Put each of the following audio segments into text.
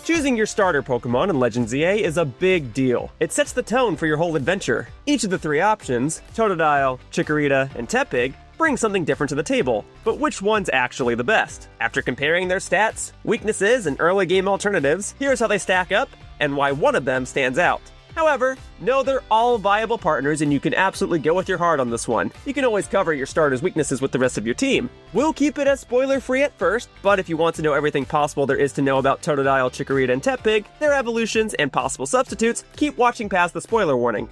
Choosing your starter Pokemon in Legends EA is a big deal. It sets the tone for your whole adventure. Each of the three options, Totodile, Chikorita, and Tepig, bring something different to the table, but which one's actually the best? After comparing their stats, weaknesses, and early game alternatives, here's how they stack up and why one of them stands out. However, know they're all viable partners and you can absolutely go with your heart on this one. You can always cover your starter's weaknesses with the rest of your team. We'll keep it as spoiler-free at first, but if you want to know everything possible there is to know about Totodile, Chikorita, and Tepig, their evolutions, and possible substitutes, keep watching past the spoiler warning.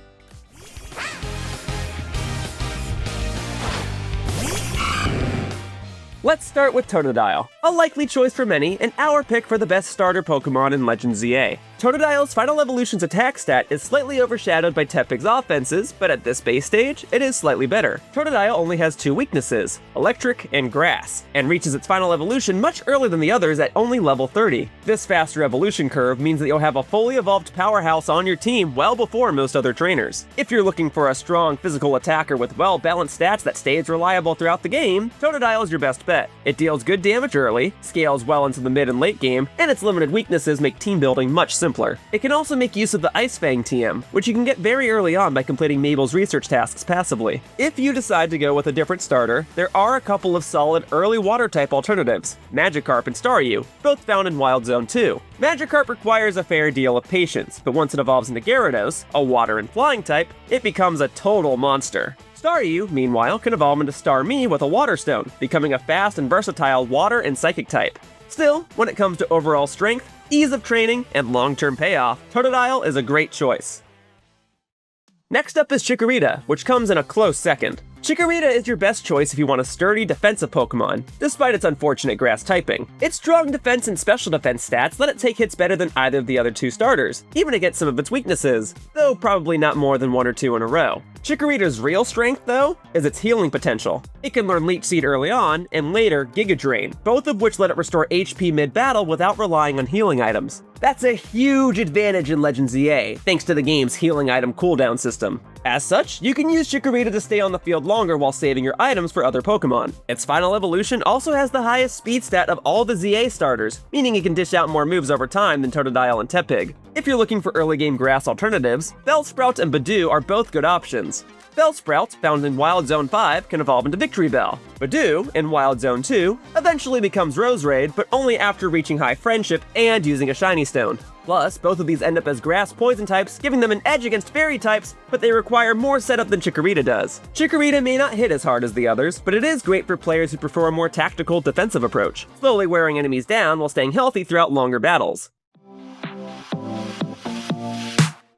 Let's start with Totodile, a likely choice for many, and our pick for the best starter Pokemon in Legends EA. Totodile's Final Evolution's attack stat is slightly overshadowed by Tepig's offenses, but at this base stage, it is slightly better. Totodile only has two weaknesses, Electric and Grass, and reaches its Final Evolution much earlier than the others at only level 30. This faster evolution curve means that you'll have a fully evolved powerhouse on your team well before most other trainers. If you're looking for a strong physical attacker with well-balanced stats that stays reliable throughout the game, Totodile is your best bet. It deals good damage early, scales well into the mid and late game, and its limited weaknesses make team building much simpler. It can also make use of the Ice Fang TM, which you can get very early on by completing Mabel's research tasks passively. If you decide to go with a different starter, there are a couple of solid early water-type alternatives, Magikarp and Staryu, both found in Wild Zone 2. Magikarp requires a fair deal of patience, but once it evolves into Gyarados, a water and flying type, it becomes a total monster. Staryu, meanwhile, can evolve into Starmie with a Water Stone, becoming a fast and versatile water and psychic type. Still, when it comes to overall strength, ease of training, and long-term payoff, Totodile is a great choice. Next up is Chikorita, which comes in a close second. Chikorita is your best choice if you want a sturdy defensive Pokemon, despite its unfortunate grass typing. Its strong defense and special defense stats let it take hits better than either of the other two starters, even against some of its weaknesses, though probably not more than one or two in a row. Chikorita's real strength, though, is its healing potential. It can learn Leech Seed early on, and later Giga Drain, both of which let it restore HP mid-battle without relying on healing items. That's a huge advantage in Legends EA, thanks to the game's healing item cooldown system. As such, you can use Chikorita to stay on the field longer while saving your items for other Pokemon. Its Final Evolution also has the highest speed stat of all the ZA starters, meaning it can dish out more moves over time than Totodile and Tepig. If you're looking for early game grass alternatives, Bellsprout and Badoo are both good options. Bellsprout, found in Wild Zone 5, can evolve into Victory Bell. Badoo, in Wild Zone 2, eventually becomes Roserade, but only after reaching High Friendship and using a Shiny Stone. Plus, both of these end up as grass poison types, giving them an edge against fairy types, but they require more setup than Chikorita does. Chikorita may not hit as hard as the others, but it is great for players who prefer a more tactical defensive approach, slowly wearing enemies down while staying healthy throughout longer battles.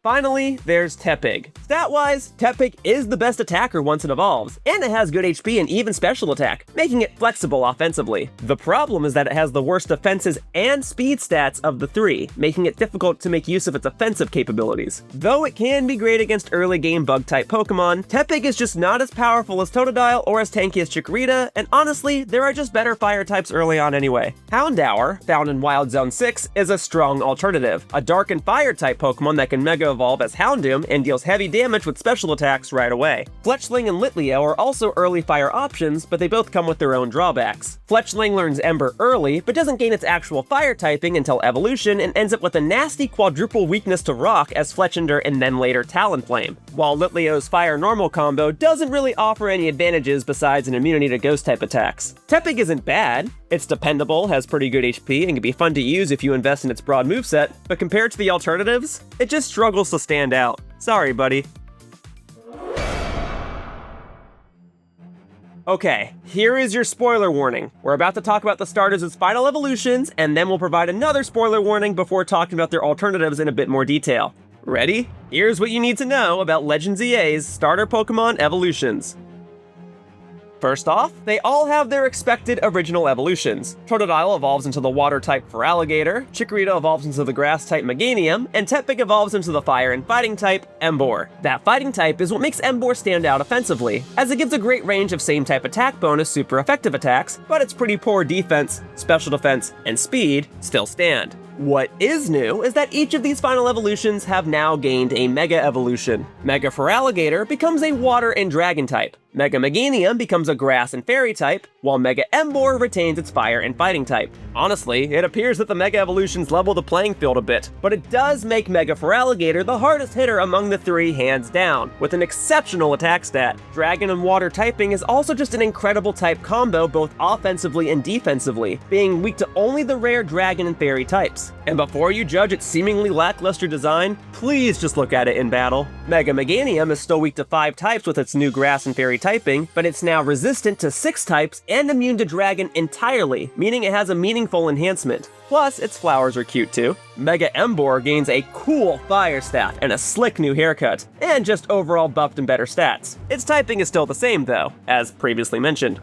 Finally, there's Tepig. Stat-wise, Tepig is the best attacker once it evolves, and it has good HP and even special attack, making it flexible offensively. The problem is that it has the worst defenses and speed stats of the three, making it difficult to make use of its offensive capabilities. Though it can be great against early game bug-type Pokemon, Tepig is just not as powerful as Totodile or as tanky as Chikorita, and honestly, there are just better fire types early on anyway. Houndour, found in Wild Zone 6, is a strong alternative, a dark and fire type Pokemon that can Mega Evolve as Houndoom and deals heavy damage with special attacks right away. Fletchling and Litleo are also early fire options, but they both come with their own drawbacks. Fletchling learns Ember early, but doesn't gain its actual fire typing until evolution and ends up with a nasty quadruple weakness to rock as Fletchinder and then later Talonflame. While Litleo's fire normal combo doesn't really offer any advantages besides an immunity to ghost type attacks. Tepig isn't bad. It's dependable, has pretty good HP, and can be fun to use if you invest in its broad moveset, but compared to the alternatives, it just struggles to stand out. Sorry, buddy. Okay, here is your spoiler warning. We're about to talk about the starters' final evolutions, and then we'll provide another spoiler warning before talking about their alternatives in a bit more detail. Ready? Here's what you need to know about Legends EA's starter Pokemon evolutions. First off, they all have their expected original evolutions. Totodile evolves into the water type Feraligatr, Chikorita evolves into the grass type Meganium, and Tepig evolves into the fire and fighting type Emboar. That fighting type is what makes Emboar stand out offensively, as it gives a great range of same type attack bonus super effective attacks, but its pretty poor defense, special defense, and speed still stand. What is new is that each of these final evolutions have now gained a Mega Evolution. Mega Feraligatr becomes a water and dragon type. Mega Meganium becomes a Grass and Fairy type, while Mega Emboar retains its Fire and Fighting type. Honestly, it appears that the Mega Evolutions level the playing field a bit, but it does make Mega Feraligatr the hardest hitter among the three hands down, with an exceptional attack stat. Dragon and Water typing is also just an incredible type combo both offensively and defensively, being weak to only the rare Dragon and Fairy types. And before you judge its seemingly lackluster design, please just look at it in battle. Mega Meganium is still weak to 5 types with its new Grass and Fairy typing, but it's now resistant to 6 types and immune to Dragon entirely, meaning it has a meaningful enhancement. Plus, its flowers are cute too. Mega Emboar gains a cool fire staff and a slick new haircut, and just overall buffed and better stats. Its typing is still the same though, as previously mentioned.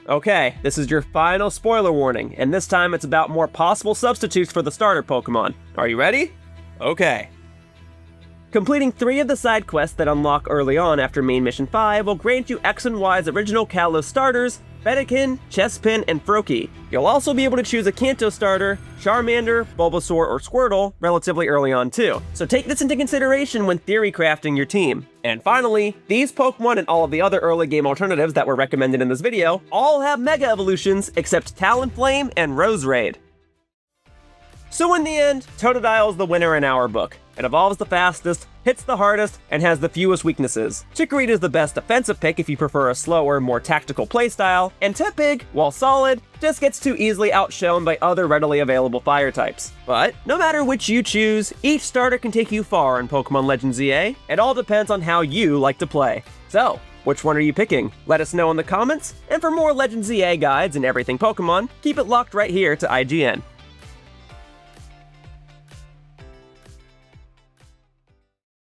Okay, this is your final spoiler warning, and this time it's about more possible substitutes for the starter Pokemon. Are you ready? Okay. Completing 3 of the side quests that unlock early on after Main Mission 5 will grant you X and Y's original Kalos starters, Fennekin, Chespin, and Froakie. You'll also be able to choose a Kanto starter, Charmander, Bulbasaur, or Squirtle relatively early on too, so take this into consideration when theory crafting your team. And finally, these Pokemon and all of the other early game alternatives that were recommended in this video all have Mega Evolutions except Talonflame and Roserade. So in the end, Totodile is the winner in our book. It evolves the fastest, hits the hardest, and has the fewest weaknesses. Chikorita is the best defensive pick if you prefer a slower, more tactical playstyle, and Tepig, while solid, just gets too easily outshone by other readily available fire types. But no matter which you choose, each starter can take you far in Pokemon Legends EA. It all depends on how you like to play. So, which one are you picking? Let us know in the comments, and for more Legends EA guides and everything Pokemon, keep it locked right here to IGN.